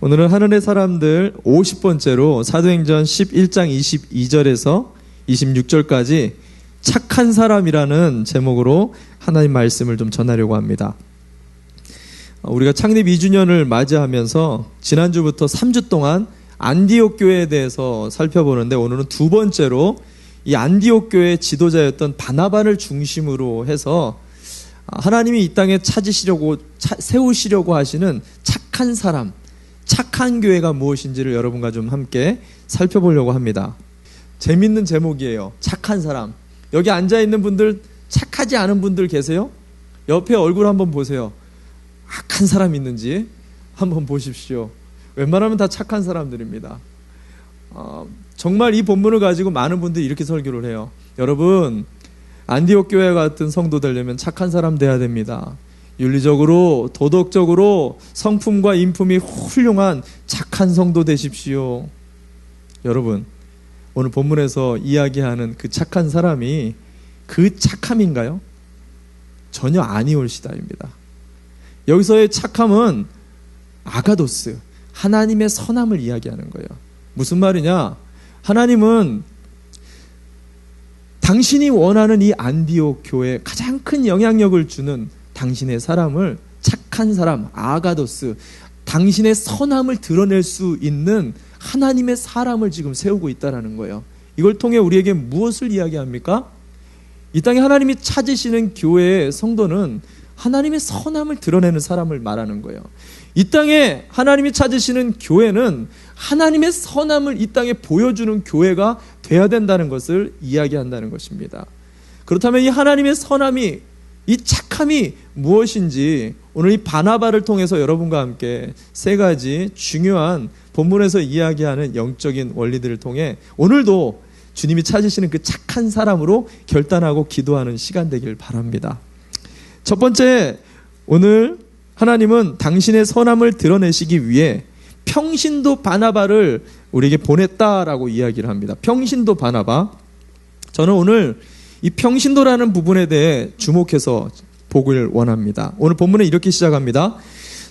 오늘은 하늘의 사람들 50번째로 사도행전 11장 22절에서 26절까지 착한 사람이라는 제목으로 하나님 말씀을 좀 전하려고 합니다. 우리가 창립 2주년을 맞이하면서 지난주부터 3주 동안 안디옥 교회에 대해서 살펴보는데, 오늘은 두 번째로 이 안디옥 교회의 지도자였던 바나바를 중심으로 해서 하나님이 이 땅에 세우시려고 하시는 착한 사람, 착한 교회가 무엇인지를 여러분과 좀 함께 살펴보려고 합니다. 재밌는 제목이에요. 착한 사람. 여기 앉아있는 분들 착하지 않은 분들 계세요? 옆에 얼굴 한번 보세요. 악한 사람 있는지 한번 보십시오. 웬만하면 다 착한 사람들입니다. 정말 이 본문을 가지고 많은 분들이 이렇게 설교를 해요. 여러분, 안디옥 교회 같은 성도 되려면 착한 사람 돼야 됩니다. 윤리적으로, 도덕적으로 성품과 인품이 훌륭한 착한 성도 되십시오. 여러분, 오늘 본문에서 이야기하는 그 착한 사람이 그 착함인가요? 전혀 아니올시다입니다. 여기서의 착함은 아가도스, 하나님의 선함을 이야기하는 거예요. 무슨 말이냐? 하나님은 당신이 원하는 이 안디옥 교회에 가장 큰 영향력을 주는 당신의 사람을 착한 사람, 아가도스, 당신의 선함을 드러낼 수 있는 하나님의 사람을 지금 세우고 있다는 거예요. 이걸 통해 우리에게 무엇을 이야기합니까? 이 땅에 하나님이 찾으시는 교회의 성도는 하나님의 선함을 드러내는 사람을 말하는 거예요. 이 땅에 하나님이 찾으시는 교회는 하나님의 선함을 이 땅에 보여주는 교회가 돼야 된다는 것을 이야기한다는 것입니다. 그렇다면 이 하나님의 선함이, 이 착함이 무엇인지 오늘 이 바나바를 통해서 여러분과 함께 세 가지 중요한 본문에서 이야기하는 영적인 원리들을 통해 오늘도 주님이 찾으시는 그 착한 사람으로 결단하고 기도하는 시간 되길 바랍니다. 첫 번째, 오늘 하나님은 당신의 선함을 드러내시기 위해 평신도 바나바를 우리에게 보냈다라고 이야기를 합니다. 평신도 바나바. 저는 오늘 이 평신도라는 부분에 대해 주목해서 보길 원합니다. 오늘 본문은 이렇게 시작합니다.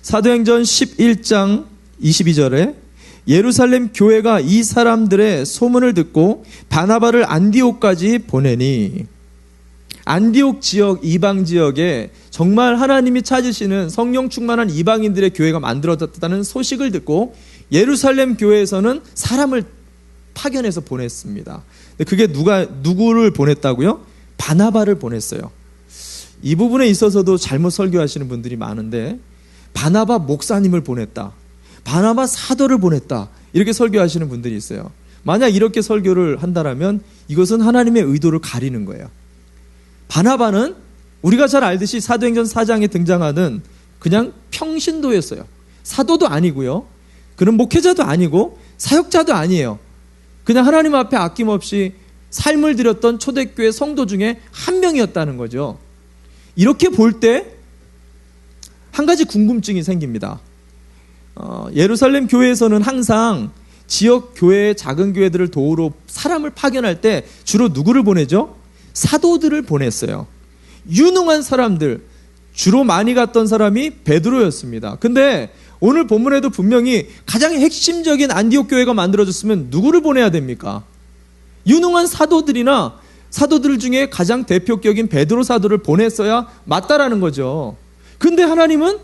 사도행전 11장 22절에 예루살렘 교회가 이 사람들의 소문을 듣고 바나바를 안디옥까지 보내니, 안디옥 지역, 이방 지역에 정말 하나님이 찾으시는 성령 충만한 이방인들의 교회가 만들어졌다는 소식을 듣고 예루살렘 교회에서는 사람을 파견해서 보냈습니다. 그게 누구를 보냈다고요? 바나바를 보냈어요. 이 부분에 있어서도 잘못 설교하시는 분들이 많은데, 바나바 목사님을 보냈다, 바나바 사도를 보냈다, 이렇게 설교하시는 분들이 있어요. 만약 이렇게 설교를 한다면 이것은 하나님의 의도를 가리는 거예요. 바나바는 우리가 잘 알듯이 사도행전 4장에 등장하는 그냥 평신도였어요. 사도도 아니고요, 그는 목회자도 아니고 사역자도 아니에요. 그냥 하나님 앞에 아낌없이 삶을 드렸던 초대교회 성도 중에 한 명이었다는 거죠. 이렇게 볼 때 한 가지 궁금증이 생깁니다. 예루살렘 교회에서는 항상 지역 교회, 작은 교회들을 도우러 사람을 파견할 때 주로 누구를 보내죠? 사도들을 보냈어요. 유능한 사람들, 주로 많이 갔던 사람이 베드로였습니다. 근데 오늘 본문에도 분명히 가장 핵심적인 안디옥 교회가 만들어졌으면 누구를 보내야 됩니까? 유능한 사도들이나 사도들 중에 가장 대표격인 베드로 사도를 보냈어야 맞다라는 거죠. 근데 하나님은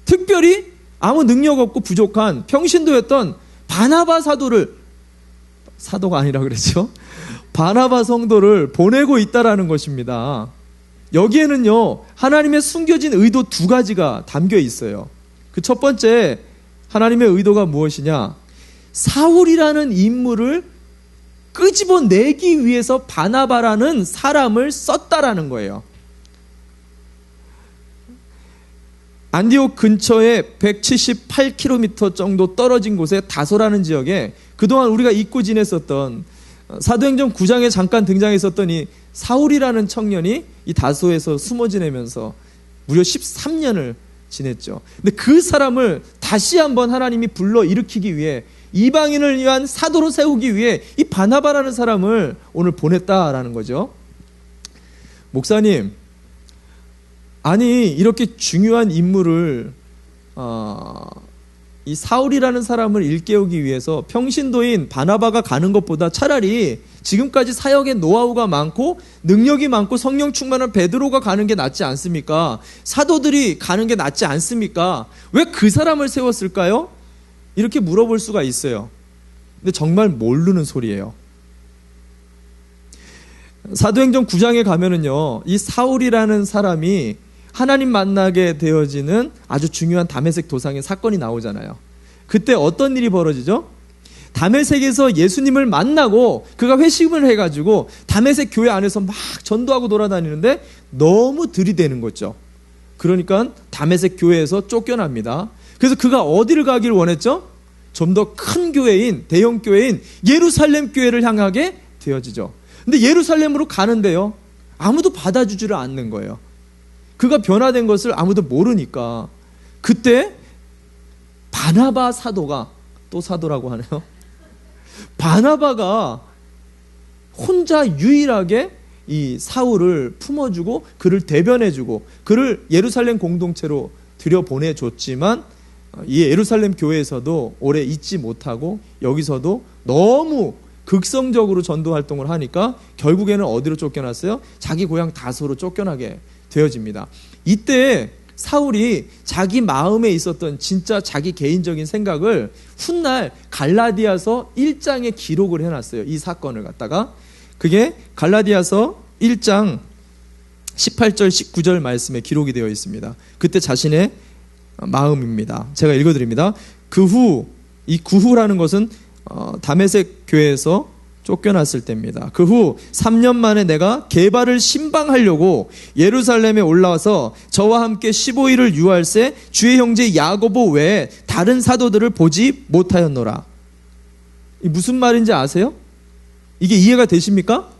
특별히 아무 능력 없고 부족한 평신도였던 바나바 사도를, 사도가 아니라 그랬죠, 바나바 성도를 보내고 있다라는 것입니다. 여기에는요, 하나님의 숨겨진 의도 두 가지가 담겨 있어요. 그 첫 번째, 하나님의 의도가 무엇이냐? 사울이라는 인물을 끄집어내기 위해서 바나바라는 사람을 썼다라는 거예요. 안디옥 근처에 178km 정도 떨어진 곳에 다소라는 지역에 그동안 우리가 잊고 지냈었던, 사도행전 9장에 잠깐 등장했었던 이 사울이라는 청년이 이 다소에서 숨어 지내면서 무려 13년을 지냈죠. 근데 그 사람을 다시 한번 하나님이 불러 일으키기 위해, 이방인을 위한 사도로 세우기 위해 이 바나바라는 사람을 오늘 보냈다라는 거죠. 목사님, 아니 이렇게 중요한 인물을 이 사울이라는 사람을 일깨우기 위해서 평신도인 바나바가 가는 것보다 차라리 지금까지 사역의 노하우가 많고 능력이 많고 성령 충만한 베드로가 가는 게 낫지 않습니까? 사도들이 가는 게 낫지 않습니까? 왜 그 사람을 세웠을까요? 이렇게 물어볼 수가 있어요. 근데 정말 모르는 소리예요. 사도행전 9장에 가면은요, 이 사울이라는 사람이 하나님 만나게 되어지는 아주 중요한 다메섹 도상의 사건이 나오잖아요. 그때 어떤 일이 벌어지죠? 다메섹에서 예수님을 만나고 그가 회심을 해가지고 다메섹 교회 안에서 막 전도하고 돌아다니는데 너무 들이대는 거죠. 그러니까 다메섹 교회에서 쫓겨납니다. 그래서 그가 어디를 가길 원했죠? 좀 더 큰 교회인, 대형 교회인 예루살렘 교회를 향하게 되어지죠. 근데 예루살렘으로 가는데요, 아무도 받아주지를 않는 거예요. 그가 변화된 것을 아무도 모르니까. 그때 바나바 사도가, 또 사도라고 하네요, 바나바가 혼자 유일하게 이 사울을 품어주고 그를 대변해주고 그를 예루살렘 공동체로 들여보내줬지만, 이 예루살렘 교회에서도 오래 있지 못하고 여기서도 너무 극성적으로 전도 활동을 하니까 결국에는 어디로 쫓겨났어요? 자기 고향 다소로 쫓겨나게 되어집니다. 이때 사울이 자기 마음에 있었던 진짜 자기 개인적인 생각을 훗날 갈라디아서 1장에 기록을 해놨어요. 이 사건을 갖다가. 그게 갈라디아서 1장 18절 19절 말씀에 기록이 되어 있습니다. 그때 자신의 마음입니다. 제가 읽어드립니다. 이 그 후라는 것은 다메섹 교회에서 쫓겨났을 때입니다. 그 후 3년 만에 내가 게바를 신방하려고 예루살렘에 올라와서 저와 함께 15일을 유할세 주의 형제 야고보 외에 다른 사도들을 보지 못하였노라. 이 무슨 말인지 아세요? 이게 이해가 되십니까?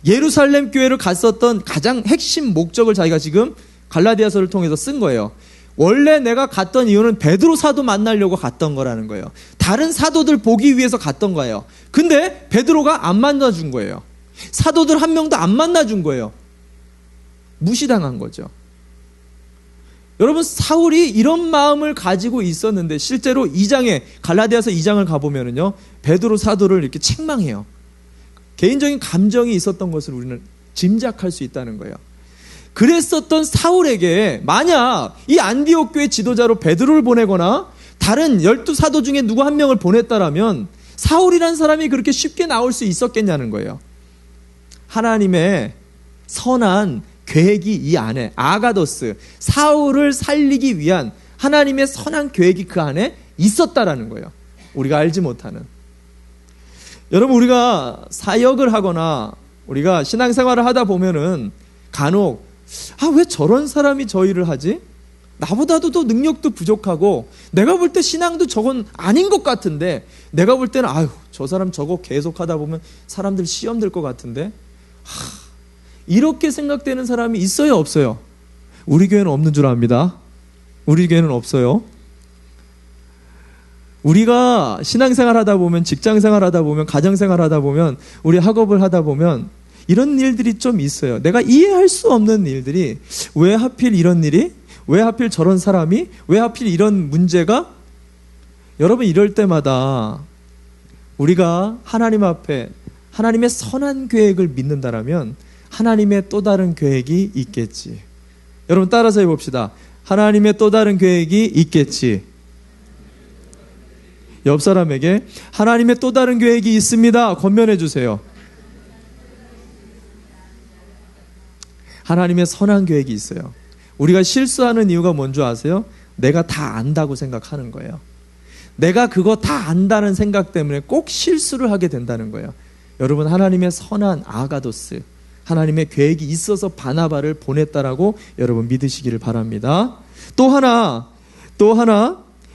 예루살렘 교회를 갔었던 가장 핵심 목적을 자기가 지금 갈라디아서를 통해서 쓴 거예요. 원래 내가 갔던 이유는 베드로 사도 만나려고 갔던 거라는 거예요. 다른 사도들 보기 위해서 갔던 거예요. 근데 베드로가 안 만나준 거예요. 사도들 한 명도 안 만나준 거예요. 무시당한 거죠. 여러분, 사울이 이런 마음을 가지고 있었는데 실제로 2장에, 갈라디아서 2장을 가보면은요, 베드로 사도를 이렇게 책망해요. 개인적인 감정이 있었던 것을 우리는 짐작할 수 있다는 거예요. 그랬었던 사울에게 만약 이 안디옥 교회 지도자로 베드로를 보내거나 다른 12사도 중에 누구 한 명을 보냈다라면 사울이란 사람이 그렇게 쉽게 나올 수 있었겠냐는 거예요. 하나님의 선한 계획이 이 안에, 아가도스, 사울을 살리기 위한 하나님의 선한 계획이 그 안에 있었다라는 거예요. 우리가 알지 못하는. 여러분, 우리가 사역을 하거나 우리가 신앙생활을 하다 보면은 간혹 왜 저런 사람이 저 일을 하지? 나보다도 더 능력도 부족하고 내가 볼 때 신앙도 저건 아닌 것 같은데, 내가 볼 때는 저 사람 저거 계속 하다 보면 사람들 시험 들 것 같은데, 이렇게 생각되는 사람이 있어요, 없어요? 우리 교회는 없는 줄 압니다. 우리 교회는 없어요. 우리가 신앙생활 하다 보면, 직장생활 하다 보면, 가정생활 하다 보면, 우리 학업을 하다 보면 이런 일들이 좀 있어요. 내가 이해할 수 없는 일들이, 왜 하필 이런 일이? 왜 하필 저런 사람이? 왜 하필 이런 문제가? 여러분, 이럴 때마다 우리가 하나님 앞에 하나님의 선한 계획을 믿는다라면 하나님의 또 다른 계획이 있겠지. 여러분, 따라서 해봅시다. 하나님의 또 다른 계획이 있겠지. 옆 사람에게 하나님의 또 다른 계획이 있습니다. 권면해 주세요. 하나님의 선한 계획이 있어요. 우리가 실수하는 이유가 뭔지 아세요? 내가 다 안다고 생각하는 거예요. 내가 그거 다 안다는 생각 때문에 꼭 실수를 하게 된다는 거예요. 여러분, 하나님의 선한 아가도스, 하나님의 계획이 있어서 바나바를 보냈다라고 여러분 믿으시기를 바랍니다. 또 하나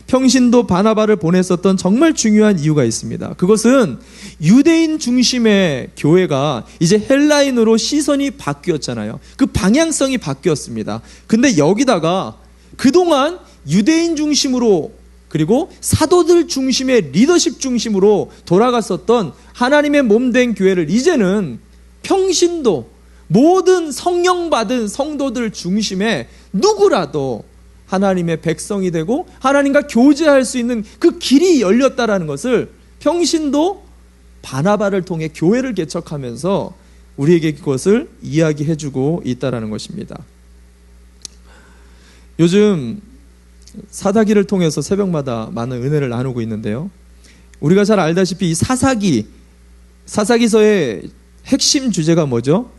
평신도 바나바를 보냈었던 정말 중요한 이유가 있습니다. 그것은 유대인 중심의 교회가 이제 헬라인으로 시선이 바뀌었잖아요. 그 방향성이 바뀌었습니다. 근데 여기다가 그동안 유대인 중심으로, 그리고 사도들 중심의 리더십 중심으로 돌아갔었던 하나님의 몸된 교회를 이제는 평신도, 모든 성령 받은 성도들 중심의 누구라도 하나님의 백성이 되고 하나님과 교제할 수 있는 그 길이 열렸다라는 것을 평신도 바나바를 통해 교회를 개척하면서 우리에게 그것을 이야기해주고 있다라는 것입니다. 요즘 사사기를 통해서 새벽마다 많은 은혜를 나누고 있는데요. 우리가 잘 알다시피 이 사사기서의 핵심 주제가 뭐죠?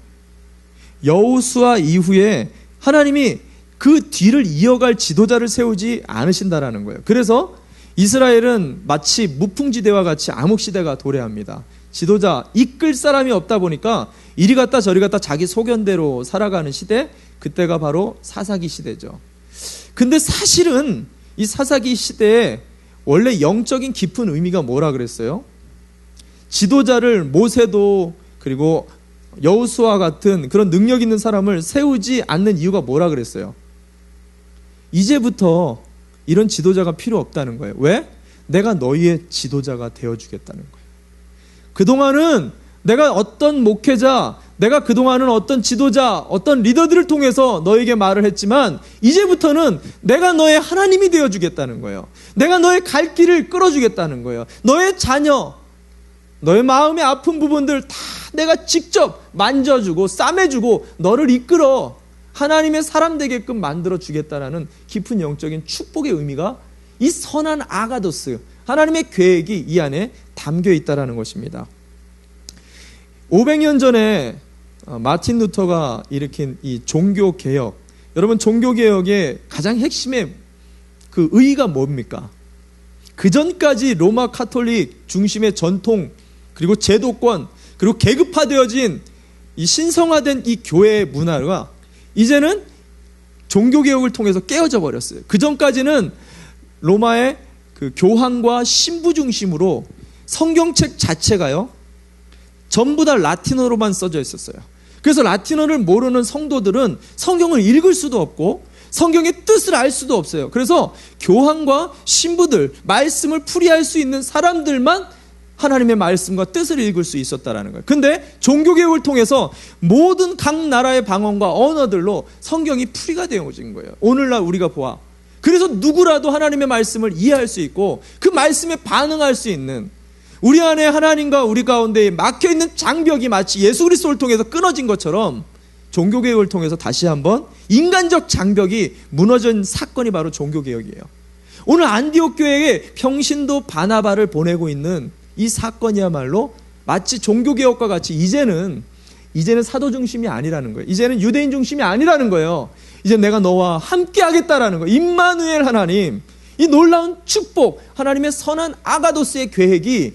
여호수아 이후에 하나님이 그 뒤를 이어갈 지도자를 세우지 않으신다라는 거예요. 그래서 이스라엘은 마치 무풍지대와 같이 암흑시대가 도래합니다. 지도자, 이끌 사람이 없다 보니까 이리 갔다 저리 갔다 자기 소견대로 살아가는 시대, 그때가 바로 사사기 시대죠. 근데 사실은 이 사사기 시대에 원래 영적인 깊은 의미가 뭐라 그랬어요? 지도자를 모세도 그리고 여호수아 같은 그런 능력 있는 사람을 세우지 않는 이유가 뭐라 그랬어요? 이제부터 이런 지도자가 필요 없다는 거예요. 왜? 내가 너희의 지도자가 되어주겠다는 거예요. 그동안은 내가 어떤 목회자, 내가 그동안은 어떤 지도자, 어떤 리더들을 통해서 너에게 말을 했지만 이제부터는 내가 너의 하나님이 되어주겠다는 거예요. 내가 너의 갈 길을 끌어주겠다는 거예요. 너의 자녀, 너의 마음의 아픈 부분들 다 내가 직접 만져주고 싸매주고 너를 이끌어 하나님의 사람 되게끔 만들어주겠다라는 깊은 영적인 축복의 의미가 이 선한 아가도스, 하나님의 계획이 이 안에 담겨 있다라는 것입니다. 500년 전에 마틴 루터가 일으킨 이 종교개혁, 여러분 종교개혁의 가장 핵심의 그 의의가 뭡니까? 그 전까지 로마 카톨릭 중심의 전통 그리고 제도권 그리고 계급화되어진 이 신성화된 이 교회의 문화가 이제는 종교개혁을 통해서 깨어져 버렸어요. 그 전까지는 로마의 그 교황과 신부 중심으로 성경책 자체가요 전부 다 라틴어로만 써져 있었어요. 그래서 라틴어를 모르는 성도들은 성경을 읽을 수도 없고 성경의 뜻을 알 수도 없어요. 그래서 교황과 신부들, 말씀을 풀이할 수 있는 사람들만 하나님의 말씀과 뜻을 읽을 수 있었다라는 거예요. 근데 종교개혁을 통해서 모든 각 나라의 방언과 언어들로 성경이 풀이가 되어진 거예요. 오늘날 우리가 보아. 그래서 누구라도 하나님의 말씀을 이해할 수 있고 그 말씀에 반응할 수 있는, 우리 안에 하나님과 우리 가운데 막혀있는 장벽이 마치 예수 그리스도를 통해서 끊어진 것처럼 종교개혁을 통해서 다시 한번 인간적 장벽이 무너진 사건이 바로 종교개혁이에요. 오늘 안디옥 교회에 평신도 바나바를 보내고 있는 이 사건이야말로 마치 종교개혁과 같이 이제는 사도 중심이 아니라는 거예요. 이제는 유대인 중심이 아니라는 거예요. 이제 내가 너와 함께 하겠다라는 거예요. 임마누엘 하나님, 이 놀라운 축복, 하나님의 선한 아가도스의 계획이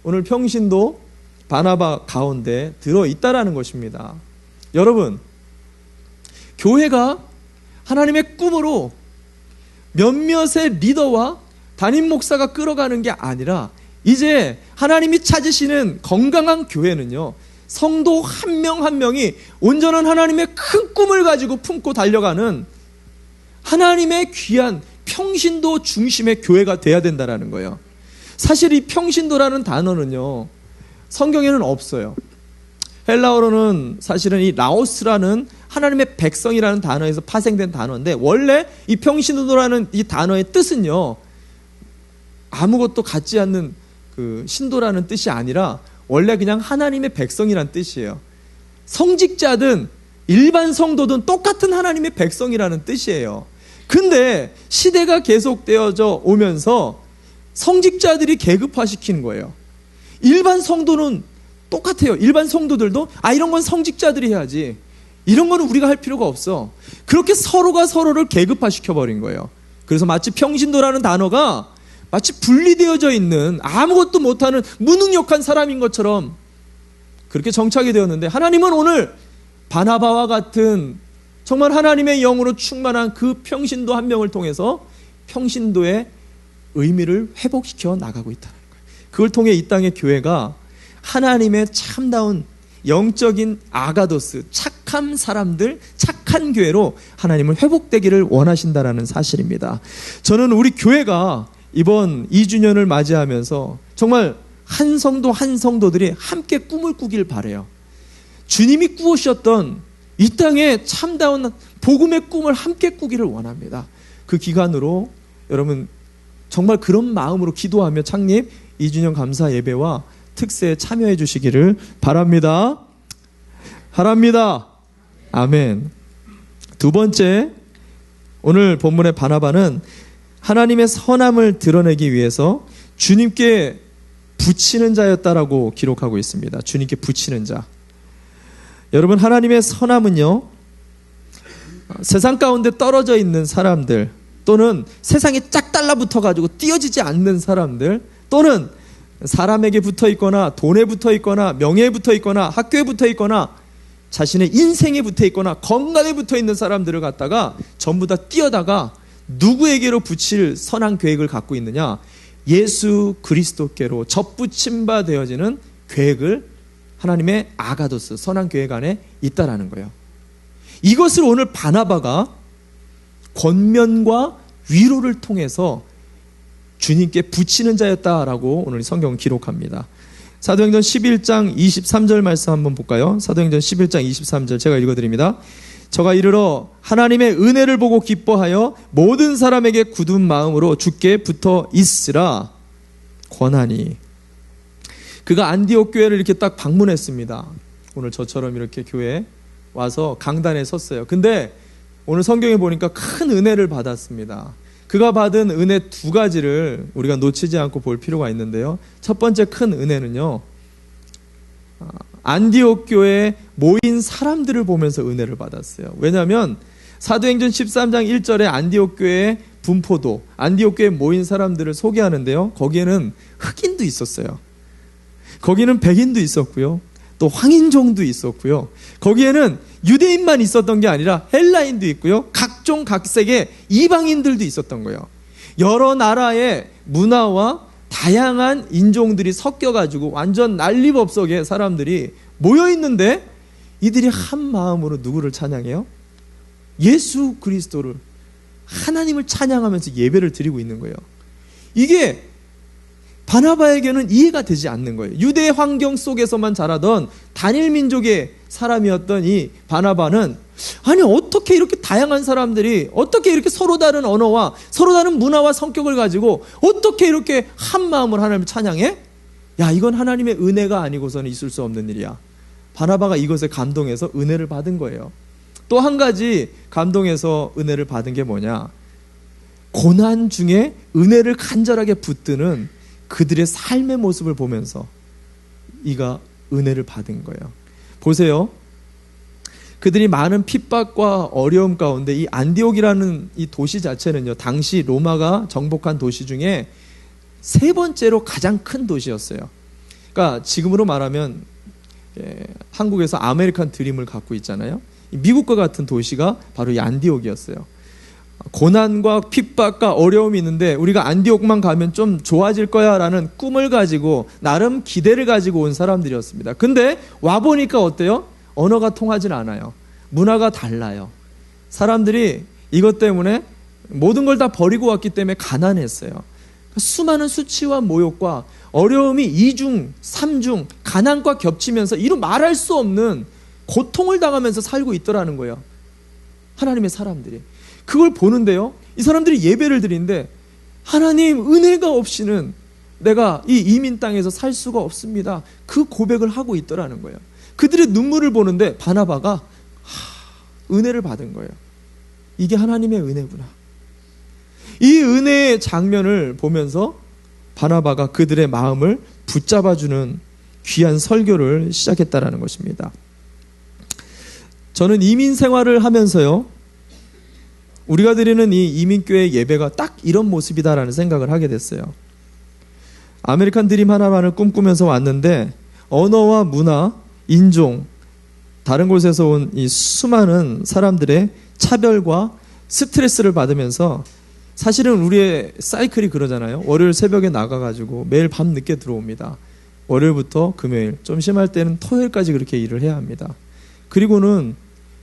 오늘 평신도 바나바 가운데 들어있다라는 것입니다. 여러분, 교회가 하나님의 꿈으로 몇몇의 리더와 담임 목사가 끌어가는 게 아니라 이제 하나님이 찾으시는 건강한 교회는요, 성도 한 명 한 명이 온전한 하나님의 큰 꿈을 가지고 품고 달려가는 하나님의 귀한 평신도 중심의 교회가 돼야 된다는 거예요. 사실 이 평신도라는 단어는요, 성경에는 없어요. 헬라어로는 사실은 이 라오스라는 하나님의 백성이라는 단어에서 파생된 단어인데, 원래 이 평신도라는 이 단어의 뜻은요, 아무것도 갖지 않는 그 신도라는 뜻이 아니라 원래 그냥 하나님의 백성이란 뜻이에요. 성직자든 일반 성도든 똑같은 하나님의 백성이라는 뜻이에요. 근데 시대가 계속되어져 오면서 성직자들이 계급화시키는 거예요. 일반 성도는 똑같아요. 일반 성도들도 이런 건 성직자들이 해야지, 이런 거는 우리가 할 필요가 없어. 그렇게 서로가 서로를 계급화시켜버린 거예요. 그래서 마치 평신도라는 단어가 마치 분리되어져 있는 아무것도 못하는 무능력한 사람인 것처럼 그렇게 정착이 되었는데, 하나님은 오늘 바나바와 같은 정말 하나님의 영으로 충만한 그 평신도 한 명을 통해서 평신도의 의미를 회복시켜 나가고 있다는 거예요. 그걸 통해 이 땅의 교회가 하나님의 참다운 영적인 아가도스, 착한 사람들, 착한 교회로 하나님을 회복되기를 원하신다라는 사실입니다. 저는 우리 교회가 이번 2주년을 맞이하면서 정말 한 성도 한 성도들이 함께 꿈을 꾸길 바라요. 주님이 꾸으셨던 이 땅에 참다운 복음의 꿈을 함께 꾸기를 원합니다. 그 기간으로 여러분 정말 그런 마음으로 기도하며 창립 2주년 감사 예배와 특세에 참여해 주시기를 바랍니다. 바랍니다. 아멘. 두 번째, 오늘 본문의 바나바는 하나님의 선함을 드러내기 위해서 주님께 붙이는 자였다라고 기록하고 있습니다. 주님께 붙이는 자. 여러분, 하나님의 선함은요, 세상 가운데 떨어져 있는 사람들, 또는 세상에 짝 달라붙어 가지고 띄어지지 않는 사람들, 또는 사람에게 붙어 있거나 돈에 붙어 있거나 명예에 붙어 있거나 학교에 붙어 있거나 자신의 인생에 붙어 있거나 건강에 붙어 있는 사람들을 갖다가 전부 다 띄어다가 누구에게로 붙일 선한 계획을 갖고 있느냐? 예수 그리스도께로 접붙임 바 되어지는 계획을 하나님의 아가도스 선한 계획 안에 있다라는 거예요. 이것을 오늘 바나바가 권면과 위로를 통해서 주님께 붙이는 자였다라고 오늘 성경은 기록합니다. 사도행전 11장 23절 말씀 한번 볼까요? 사도행전 11장 23절 제가 읽어드립니다. 저가 이르러 하나님의 은혜를 보고 기뻐하여 모든 사람에게 굳은 마음으로 주께 붙어 있으라 권하니. 그가 안디옥 교회를 이렇게 딱 방문했습니다. 오늘 저처럼 이렇게 교회에 와서 강단에 섰어요. 근데 오늘 성경에 보니까 큰 은혜를 받았습니다. 그가 받은 은혜 두 가지를 우리가 놓치지 않고 볼 필요가 있는데요. 첫 번째 큰 은혜는요, 안디옥 교회에 모인 사람들을 보면서 은혜를 받았어요. 왜냐하면 사도행전 13장 1절에 안디옥 교회의 분포도, 안디옥 교회에 모인 사람들을 소개하는데요, 거기에는 흑인도 있었어요. 거기는 백인도 있었고요, 또 황인종도 있었고요, 거기에는 유대인만 있었던 게 아니라 헬라인도 있고요, 각종 각색의 이방인들도 있었던 거예요. 여러 나라의 문화와 다양한 인종들이 섞여가지고 완전 난리법석의 사람들이 모여있는데 이들이 한 마음으로 누구를 찬양해요? 예수 그리스도를, 하나님을 찬양하면서 예배를 드리고 있는 거예요. 이게 바나바에게는 이해가 되지 않는 거예요. 유대 환경 속에서만 자라던 단일 민족의 사람이었던 이 바나바는, 아니 어떻게 이렇게 다양한 사람들이 어떻게 이렇게 서로 다른 언어와 서로 다른 문화와 성격을 가지고 어떻게 이렇게 한 마음으로 하나님을 찬양해? 야, 이건 하나님의 은혜가 아니고서는 있을 수 없는 일이야. 바나바가 이것에 감동해서 은혜를 받은 거예요. 또 한 가지 감동해서 은혜를 받은 게 뭐냐? 고난 중에 은혜를 간절하게 붙드는 그들의 삶의 모습을 보면서 이가 은혜를 받은 거예요. 보세요. 그들이 많은 핍박과 어려움 가운데 이 안디옥이라는 이 도시 자체는요, 당시 로마가 정복한 도시 중에 세 번째로 가장 큰 도시였어요. 그러니까 지금으로 말하면 한국에서 아메리칸 드림을 갖고 있잖아요. 미국과 같은 도시가 바로 이 안디옥이었어요. 고난과 핍박과 어려움이 있는데 우리가 안디옥만 가면 좀 좋아질 거야 라는 꿈을 가지고 나름 기대를 가지고 온 사람들이었습니다. 근데 와보니까 어때요? 언어가 통하진 않아요. 문화가 달라요. 사람들이 이것 때문에 모든 걸 다 버리고 왔기 때문에 가난했어요. 수많은 수치와 모욕과 어려움이 이중, 삼중, 가난과 겹치면서 이루 말할 수 없는 고통을 당하면서 살고 있더라는 거예요. 하나님의 사람들이. 그걸 보는데요, 이 사람들이 예배를 드리는데 하나님 은혜가 없이는 내가 이 이민 땅에서 살 수가 없습니다. 그 고백을 하고 있더라는 거예요. 그들의 눈물을 보는데 바나바가 은혜를 받은 거예요. 이게 하나님의 은혜구나. 이 은혜의 장면을 보면서 바나바가 그들의 마음을 붙잡아주는 귀한 설교를 시작했다라는 것입니다. 저는 이민 생활을 하면서요, 우리가 드리는 이 이민교회 예배가 딱 이런 모습이다라는 생각을 하게 됐어요. 아메리칸 드림 하나만을 꿈꾸면서 왔는데 언어와 문화, 인종, 다른 곳에서 온 이 수많은 사람들의 차별과 스트레스를 받으면서, 사실은 우리의 사이클이 그러잖아요. 월요일 새벽에 나가가지고 매일 밤 늦게 들어옵니다. 월요일부터 금요일, 좀 심할 때는 토요일까지 그렇게 일을 해야 합니다. 그리고는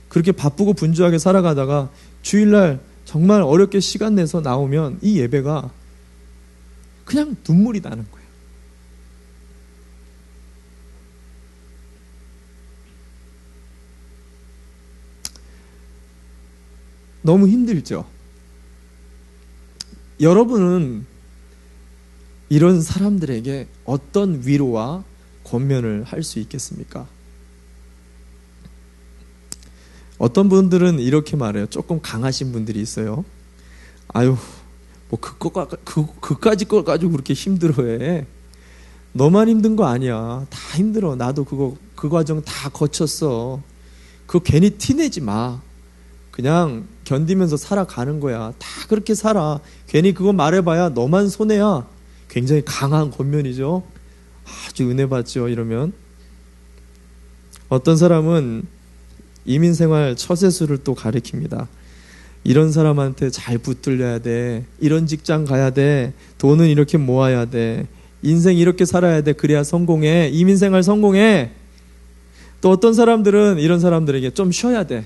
그렇게 바쁘고 분주하게 살아가다가 주일날 정말 어렵게 시간 내서 나오면 이 예배가 그냥 눈물이 나는 거예요. 너무 힘들죠? 여러분은 이런 사람들에게 어떤 위로와 권면을 할 수 있겠습니까? 어떤 분들은 이렇게 말해요. 조금 강하신 분들이 있어요. 아유, 뭐 그까지 걸 가지고 그렇게 힘들어해. 너만 힘든 거 아니야. 다 힘들어. 나도 그 과정 다 거쳤어. 그거 괜히 티내지 마. 그냥 견디면서 살아가는 거야. 다 그렇게 살아. 괜히 그거 말해봐야 너만 손해야. 굉장히 강한 권면이죠. 아주 은혜 받죠. 이러면 어떤 사람은 이민생활 처세술을 또 가리킵니다. 이런 사람한테 잘 붙들려야 돼. 이런 직장 가야 돼. 돈은 이렇게 모아야 돼. 인생 이렇게 살아야 돼. 그래야 성공해. 이민생활 성공해. 또 어떤 사람들은 이런 사람들에게 좀 쉬어야 돼.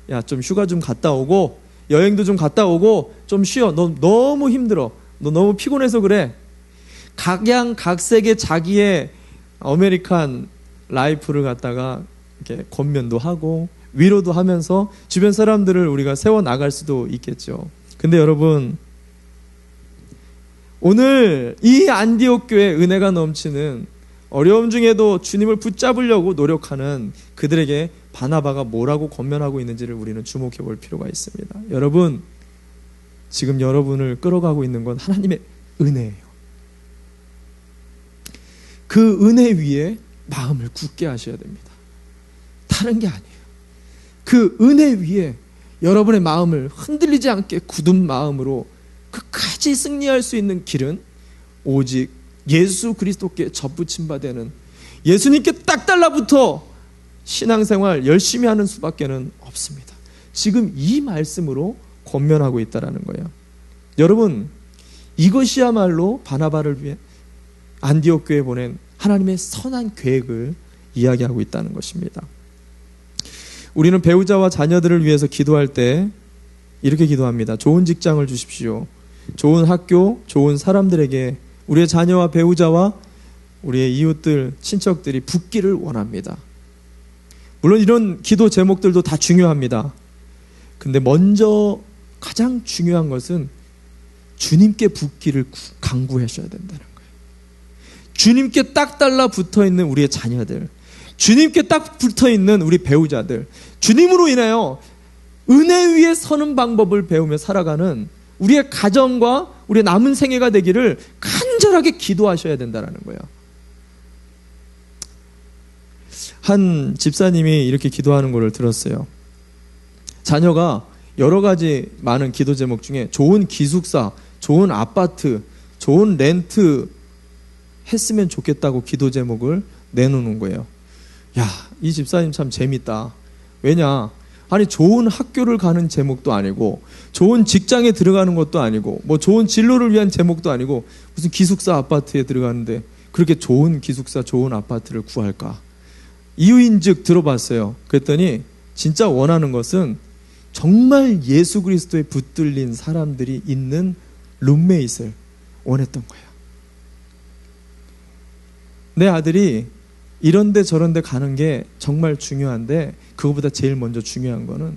야, 좀 휴가 좀 갔다 오고 여행도 좀 갔다 오고 좀 쉬어. 너 너무 힘들어. 너 너무 피곤해서 그래. 각양각색의 자기의 아메리칸 라이프를 갖다가 이렇게 권면도 하고 위로도 하면서 주변 사람들을 우리가 세워나갈 수도 있겠죠. 근데 여러분, 오늘 이 안디옥 교회 은혜가 넘치는 어려움 중에도 주님을 붙잡으려고 노력하는 그들에게 바나바가 뭐라고 권면하고 있는지를 우리는 주목해 볼 필요가 있습니다. 여러분, 지금 여러분을 끌어가고 있는 건 하나님의 은혜예요. 그 은혜 위에 마음을 굳게 하셔야 됩니다. 다른 게 아니에요. 그 은혜 위에 여러분의 마음을 흔들리지 않게 굳은 마음으로 끝까지 승리할 수 있는 길은 오직 예수 그리스도께 접붙임 바 되는, 예수님께 딱 달라붙어 신앙생활 열심히 하는 수밖에는 없습니다. 지금 이 말씀으로 권면하고 있다라는 거예요. 여러분, 이것이야말로 바나바를 위해 안디옥 교회에 보낸 하나님의 선한 계획을 이야기하고 있다는 것입니다. 우리는 배우자와 자녀들을 위해서 기도할 때 이렇게 기도합니다. 좋은 직장을 주십시오. 좋은 학교, 좋은 사람들에게 우리의 자녀와 배우자와 우리의 이웃들, 친척들이 붙기를 원합니다. 물론 이런 기도 제목들도 다 중요합니다. 근데 먼저 가장 중요한 것은 주님께 붙기를 강구하셔야 된다는 거예요. 주님께 딱 달라붙어 있는 우리의 자녀들, 주님께 딱 붙어 있는 우리 배우자들, 주님으로 인하여 은혜 위에 서는 방법을 배우며 살아가는 우리의 가정과 우리의 남은 생애가 되기를 간절하게 기도하셔야 된다는 거예요. 한 집사님이 이렇게 기도하는 것을 들었어요. 자녀가 여러 가지 많은 기도 제목 중에 좋은 기숙사, 좋은 아파트, 좋은 렌트 했으면 좋겠다고 기도 제목을 내놓는 거예요. 야, 이 집사님 참 재밌다. 왜냐? 아니, 좋은 학교를 가는 제목도 아니고, 좋은 직장에 들어가는 것도 아니고, 뭐 좋은 진로를 위한 제목도 아니고, 무슨 기숙사 아파트에 들어가는데 그렇게 좋은 기숙사, 좋은 아파트를 구할까? 이유인즉 들어봤어요. 그랬더니 진짜 원하는 것은 정말 예수 그리스도에 붙들린 사람들이 있는 룸메이트를 원했던 거예요. 내 아들이 이런데 저런데 가는 게 정말 중요한데, 그거보다 제일 먼저 중요한 거는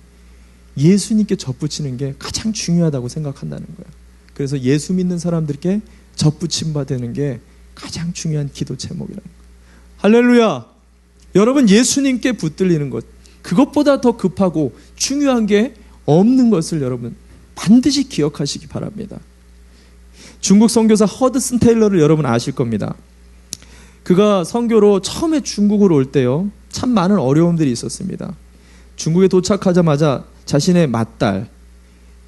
예수님께 접붙이는 게 가장 중요하다고 생각한다는 거예요. 그래서 예수 믿는 사람들께 접붙임 받는 게 가장 중요한 기도 제목이라는 거예요. 할렐루야! 여러분, 예수님께 붙들리는 것, 그것보다 더 급하고 중요한 게 없는 것을 여러분 반드시 기억하시기 바랍니다. 중국 선교사 허드슨 테일러를 여러분 아실 겁니다. 그가 선교로 처음에 중국으로 올 때요, 참 많은 어려움들이 있었습니다. 중국에 도착하자마자 자신의 맏딸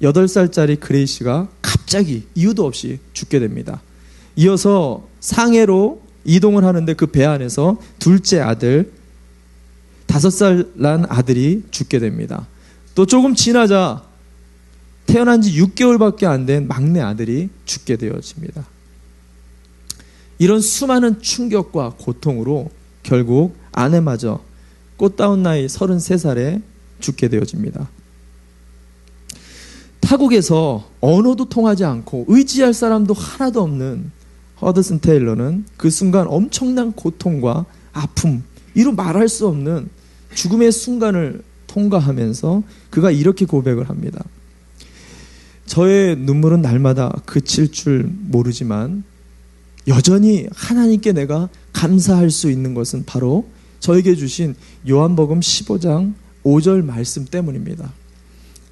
8살짜리 그레이시가 갑자기 이유도 없이 죽게 됩니다. 이어서 상해로 이동을 하는데 그 배 안에서 둘째 아들 5살 난 아들이 죽게 됩니다. 또 조금 지나자 태어난 지 6개월밖에 안 된 막내 아들이 죽게 되어집니다. 이런 수많은 충격과 고통으로 결국 아내마저 꽃다운 나이 33살에 죽게 되어집니다. 타국에서 언어도 통하지 않고 의지할 사람도 하나도 없는 허드슨 테일러는 그 순간 엄청난 고통과 아픔, 이루 말할 수 없는 죽음의 순간을 통과하면서 그가 이렇게 고백을 합니다. 저의 눈물은 날마다 그칠 줄 모르지만 여전히 하나님께 내가 감사할 수 있는 것은 바로 저에게 주신 요한복음 15장 5절 말씀 때문입니다.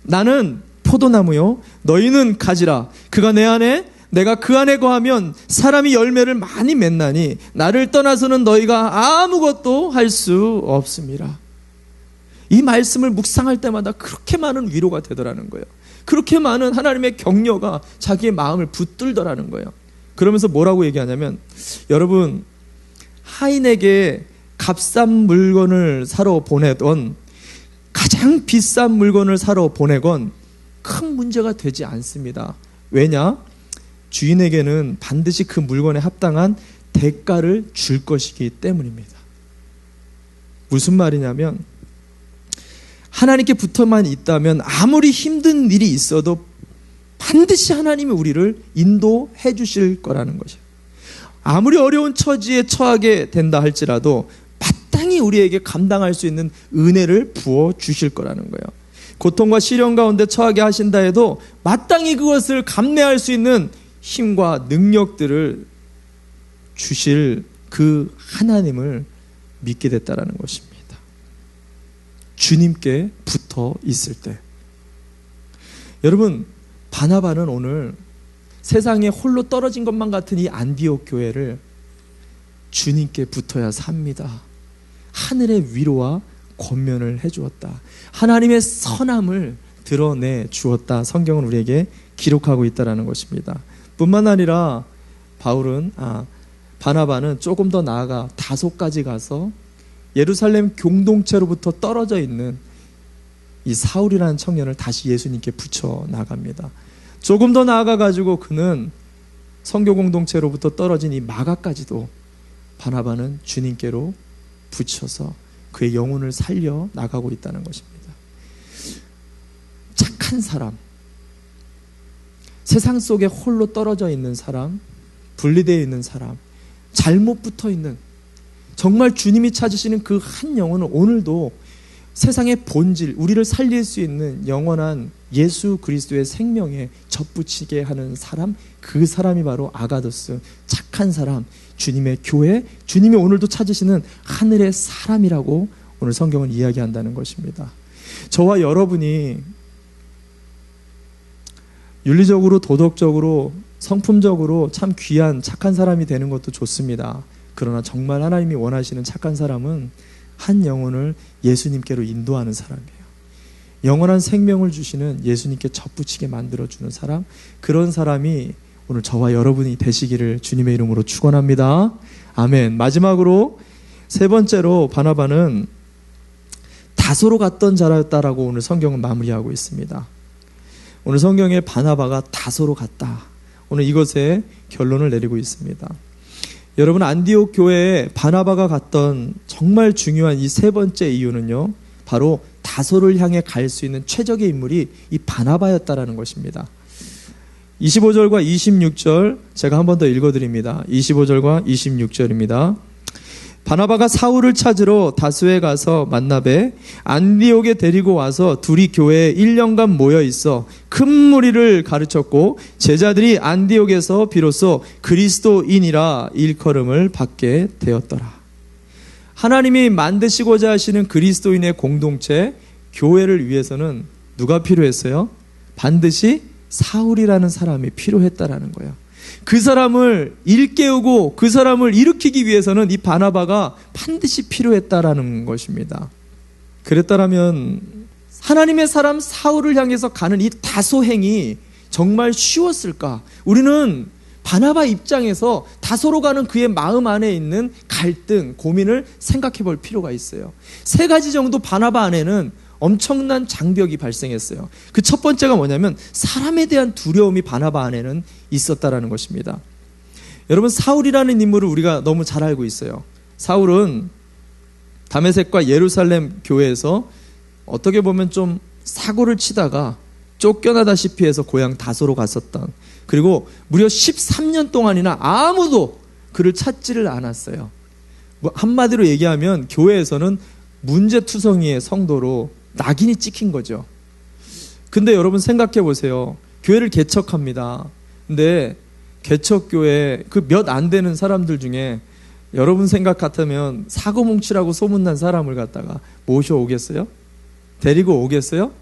나는 포도나무요 너희는 가지라. 그가 내 안에 내가 그 안에 거하면 사람이 열매를 많이 맺나니 나를 떠나서는 너희가 아무것도 할 수 없습니다. 이 말씀을 묵상할 때마다 그렇게 많은 위로가 되더라는 거예요. 그렇게 많은 하나님의 격려가 자기의 마음을 붙들더라는 거예요. 그러면서 뭐라고 얘기하냐면, 여러분, 하인에게 값싼 물건을 사러 보내던, 가장 비싼 물건을 사러 보내건 큰 문제가 되지 않습니다. 왜냐? 주인에게는 반드시 그 물건에 합당한 대가를 줄 것이기 때문입니다. 무슨 말이냐면, 하나님께 붙어만 있다면 아무리 힘든 일이 있어도 반드시 하나님이 우리를 인도해 주실 거라는 것이에요. 아무리 어려운 처지에 처하게 된다 할지라도 마땅히 우리에게 감당할 수 있는 은혜를 부어 주실 거라는 거예요. 고통과 시련 가운데 처하게 하신다 해도 마땅히 그것을 감내할 수 있는 힘과 능력들을 주실 그 하나님을 믿게 됐다라는 것입니다. 주님께 붙어 있을 때. 여러분, 바나바는 오늘 세상에 홀로 떨어진 것만 같은 이 안디옥 교회를 주님께 붙어야 삽니다. 하늘의 위로와 권면을 해주었다. 하나님의 선함을 드러내 주었다. 성경은 우리에게 기록하고 있다는 것입니다. 뿐만 아니라 바나바는 조금 더 나아가 다소까지 가서 예루살렘 공동체로부터 떨어져 있는 이 사울이라는 청년을 다시 예수님께 붙여 나갑니다. 조금 더 나아가가지고 그는 선교 공동체로부터 떨어진 이 마가까지도 바나바는 주님께로 붙여서 그의 영혼을 살려 나가고 있다는 것입니다. 착한 사람, 세상 속에 홀로 떨어져 있는 사람, 분리되어 있는 사람, 잘못 붙어 있는, 정말 주님이 찾으시는 그 한 영혼은 오늘도 세상의 본질, 우리를 살릴 수 있는 영원한 예수 그리스도의 생명에 접붙이게 하는 사람, 그 사람이 바로 아가도스, 착한 사람, 주님의 교회, 주님이 오늘도 찾으시는 하늘의 사람이라고 오늘 성경은 이야기한다는 것입니다. 저와 여러분이 윤리적으로, 도덕적으로, 성품적으로 참 귀한 착한 사람이 되는 것도 좋습니다. 그러나 정말 하나님이 원하시는 착한 사람은 한 영혼을 예수님께로 인도하는 사람이에요. 영원한 생명을 주시는 예수님께 접붙이게 만들어주는 사람, 그런 사람이 오늘 저와 여러분이 되시기를 주님의 이름으로 축원합니다. 아멘. 마지막으로 세 번째로 바나바는 다소로 갔던 자라였다라고 오늘 성경은 마무리하고 있습니다. 오늘 성경에 바나바가 다소로 갔다. 오늘 이것에 결론을 내리고 있습니다. 여러분, 안디옥 교회에 바나바가 갔던 정말 중요한 이 세 번째 이유는요, 바로 다소를 향해 갈 수 있는 최적의 인물이 이 바나바였다라는 것입니다. 25절과 26절 제가 한 번 더 읽어드립니다. 25절과 26절입니다. 바나바가 사울을 찾으러 다소에 가서 만나되 안디옥에 데리고 와서 둘이 교회에 1년간 모여 있어 큰 무리를 가르쳤고 제자들이 안디옥에서 비로소 그리스도인이라 일컬음을 받게 되었더라. 하나님이 만드시고자 하시는 그리스도인의 공동체, 교회를 위해서는 누가 필요했어요? 반드시 사울이라는 사람이 필요했다라는 거예요. 그 사람을 일깨우고 그 사람을 일으키기 위해서는 이 바나바가 반드시 필요했다라는 것입니다. 그랬다라면 하나님의 사람 사울을 향해서 가는 이 다소행이 정말 쉬웠을까? 우리는 바나바 입장에서 다소로 가는 그의 마음 안에 있는 갈등, 고민을 생각해 볼 필요가 있어요. 세 가지 정도 바나바 안에는 엄청난 장벽이 발생했어요. 그 첫 번째가 뭐냐면 사람에 대한 두려움이 바나바 안에는 있었다라는 것입니다. 여러분, 사울이라는 인물을 우리가 너무 잘 알고 있어요. 사울은 다메섹과 예루살렘 교회에서 어떻게 보면 좀 사고를 치다가 쫓겨나다시피 해서 고향 다소로 갔었던, 그리고 무려 13년 동안이나 아무도 그를 찾지를 않았어요. 한마디로 얘기하면 교회에서는 문제투성이의 성도로 낙인이 찍힌 거죠. 근데 여러분 생각해 보세요. 교회를 개척합니다. 근데 개척교회 그 몇 안 되는 사람들 중에 여러분 생각 같으면 사고뭉치라고 소문난 사람을 갖다가 모셔오겠어요? 데리고 오겠어요?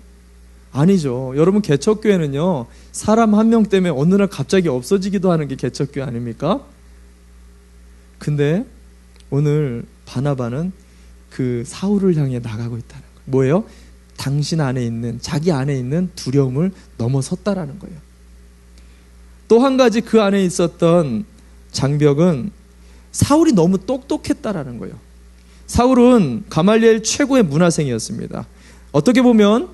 아니죠. 여러분 개척교회는요, 사람 한 명 때문에 어느 날 갑자기 없어지기도 하는 게 개척교회 아닙니까? 근데 오늘 바나바는 그 사울을 향해 나가고 있다는 거예요. 뭐예요? 당신 안에 있는, 자기 안에 있는 두려움을 넘어섰다라는 거예요. 또 한 가지 그 안에 있었던 장벽은 사울이 너무 똑똑했다라는 거예요. 사울은 가말리엘 최고의 문화생이었습니다. 어떻게 보면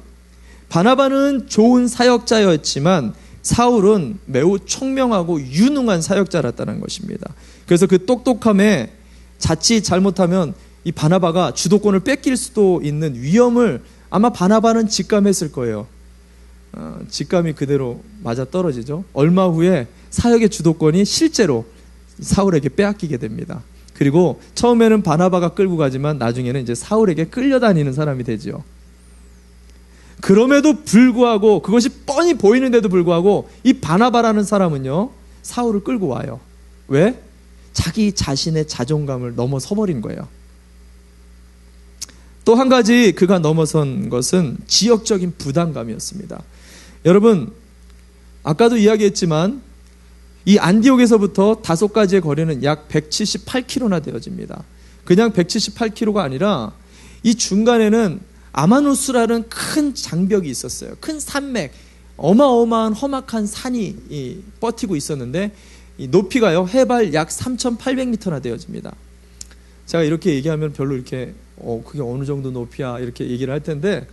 바나바는 좋은 사역자였지만 사울은 매우 총명하고 유능한 사역자였다는 것입니다. 그래서 그 똑똑함에 자칫 잘못하면 이 바나바가 주도권을 뺏길 수도 있는 위험을 아마 바나바는 직감했을 거예요. 직감이 그대로 맞아 떨어지죠. 얼마 후에 사역의 주도권이 실제로 사울에게 빼앗기게 됩니다. 그리고 처음에는 바나바가 끌고 가지만 나중에는 이제 사울에게 끌려다니는 사람이 되죠. 그럼에도 불구하고, 그것이 뻔히 보이는데도 불구하고 이 바나바라는 사람은요, 사울을 끌고 와요. 왜? 자기 자신의 자존감을 넘어서버린 거예요. 또 한 가지 그가 넘어선 것은 지역적인 부담감이었습니다. 여러분, 아까도 이야기했지만 이 안디옥에서부터 다소까지의 거리는 약 178km나 되어집니다. 그냥 178km가 아니라 이 중간에는 아마누스라는 큰 장벽이 있었어요. 큰 산맥, 어마어마한 험악한 산이 버티고 있었는데 이 높이가요, 해발 약 3,800m나 되어집니다. 제가 이렇게 얘기하면 별로 이렇게 그게 어느 정도 높이야 이렇게 얘기를 할 텐데,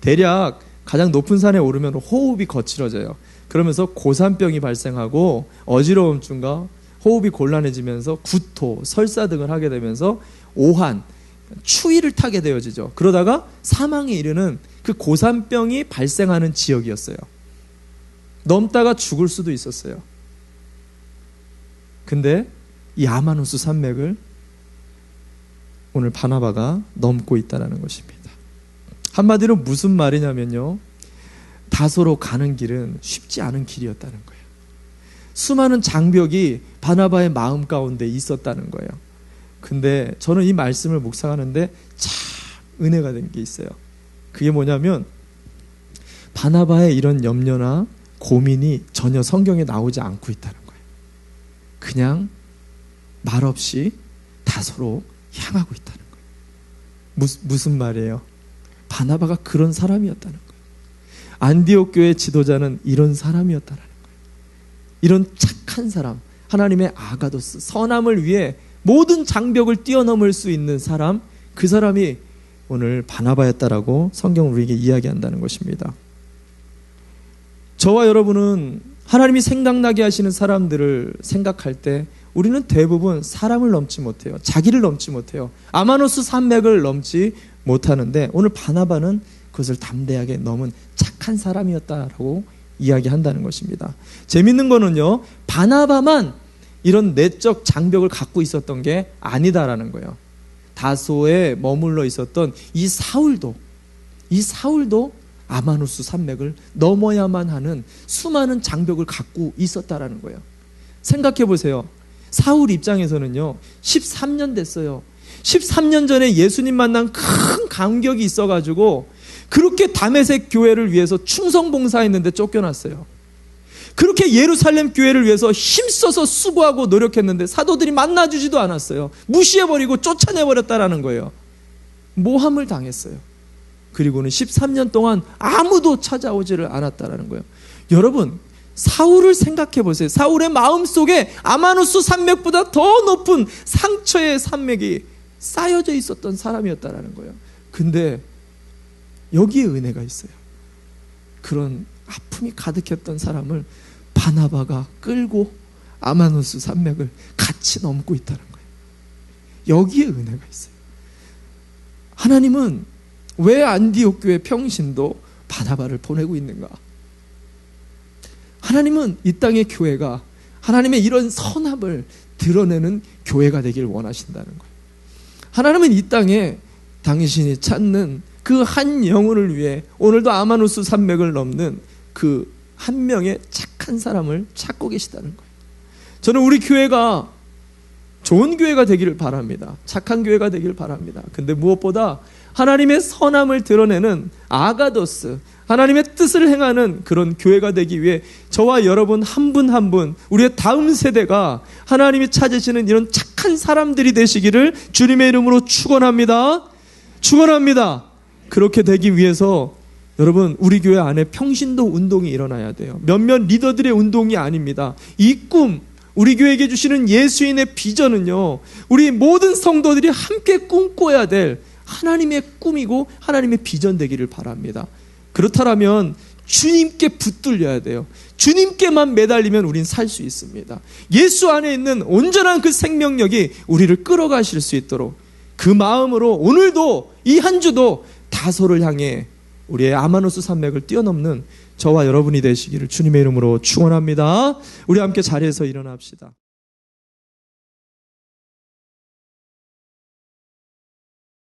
대략 가장 높은 산에 오르면 호흡이 거칠어져요. 그러면서 고산병이 발생하고 어지러움증과 호흡이 곤란해지면서 구토, 설사 등을 하게 되면서 오한, 추위를 타게 되어지죠. 그러다가 사망에 이르는 그 고산병이 발생하는 지역이었어요. 넘다가 죽을 수도 있었어요. 근데 이 아마누스 산맥을 오늘 바나바가 넘고 있다는 것입니다. 한마디로 무슨 말이냐면요, 다소로 가는 길은 쉽지 않은 길이었다는 거예요. 수많은 장벽이 바나바의 마음 가운데 있었다는 거예요. 근데 저는 이 말씀을 묵상하는데 참 은혜가 된 게 있어요. 그게 뭐냐면 바나바의 이런 염려나 고민이 전혀 성경에 나오지 않고 있다는 거예요. 그냥 말없이 다소로 향하고 있다는 거예요. 무슨 말이에요? 바나바가 그런 사람이었다는 거예요. 안디옥 교회 지도자는 이런 사람이었다는 거예요. 이런 착한 사람, 하나님의 아가도스, 선함을 위해 모든 장벽을 뛰어넘을 수 있는 사람, 그 사람이 오늘 바나바였다라고 성경은 우리에게 이야기한다는 것입니다. 저와 여러분은 하나님이 생각나게 하시는 사람들을 생각할 때 우리는 대부분 사람을 넘지 못해요. 자기를 넘지 못해요. 아마노스 산맥을 넘지 못하는데 오늘 바나바는 그것을 담대하게 넘은 착한 사람이었다라고 이야기한다는 것입니다. 재밌는 거는요, 바나바만 이런 내적 장벽을 갖고 있었던 게 아니다라는 거예요. 다소에 머물러 있었던 이 사울도 아마누스 산맥을 넘어야만 하는 수많은 장벽을 갖고 있었다라는 거예요. 생각해 보세요. 사울 입장에서는요, 13년 됐어요. 13년 전에 예수님 만난 큰 감격이 있어가지고 그렇게 다메섹 교회를 위해서 충성봉사했는데 쫓겨났어요. 그렇게 예루살렘 교회를 위해서 힘써서 수고하고 노력했는데 사도들이 만나주지도 않았어요. 무시해버리고 쫓아내버렸다라는 거예요. 모함을 당했어요. 그리고는 13년 동안 아무도 찾아오지를 않았다라는 거예요. 여러분, 사울을 생각해 보세요. 사울의 마음속에 아마누스 산맥보다 더 높은 상처의 산맥이 쌓여져 있었던 사람이었다라는 거예요. 근데 여기에 은혜가 있어요. 그런 아픔이 가득했던 사람을 바나바가 끌고 아마누스 산맥을 같이 넘고 있다는 거예요. 여기에 은혜가 있어요. 하나님은 왜 안디옥 교회 평신도 바나바를 보내고 있는가? 하나님은 이 땅의 교회가 하나님의 이런 선함을 드러내는 교회가 되길 원하신다는 거예요. 하나님은 이 땅에 당신이 찾는 그 한 영혼을 위해 오늘도 아마누스 산맥을 넘는 그 한 명의 착한 사람을 찾고 계시다는 거예요. 저는 우리 교회가 좋은 교회가 되기를 바랍니다. 착한 교회가 되기를 바랍니다. 근데 무엇보다 하나님의 선함을 드러내는 아가도스, 하나님의 뜻을 행하는 그런 교회가 되기 위해 저와 여러분 한 분 한 분, 우리의 다음 세대가 하나님이 찾으시는 이런 착한 사람들이 되시기를 주님의 이름으로 축원합니다. 축원합니다. 그렇게 되기 위해서 여러분, 우리 교회 안에 평신도 운동이 일어나야 돼요. 몇몇 리더들의 운동이 아닙니다. 이 꿈, 우리 교회에게 주시는 예수인의 비전은요, 우리 모든 성도들이 함께 꿈꿔야 될 하나님의 꿈이고 하나님의 비전 되기를 바랍니다. 그렇다면 주님께 붙들려야 돼요. 주님께만 매달리면 우린 살 수 있습니다. 예수 안에 있는 온전한 그 생명력이 우리를 끌어가실 수 있도록 그 마음으로 오늘도 이 한 주도 다소를 향해 우리의 아마누스 산맥을 뛰어넘는 저와 여러분이 되시기를 주님의 이름으로 축원합니다. 우리 함께 자리에서 일어납시다.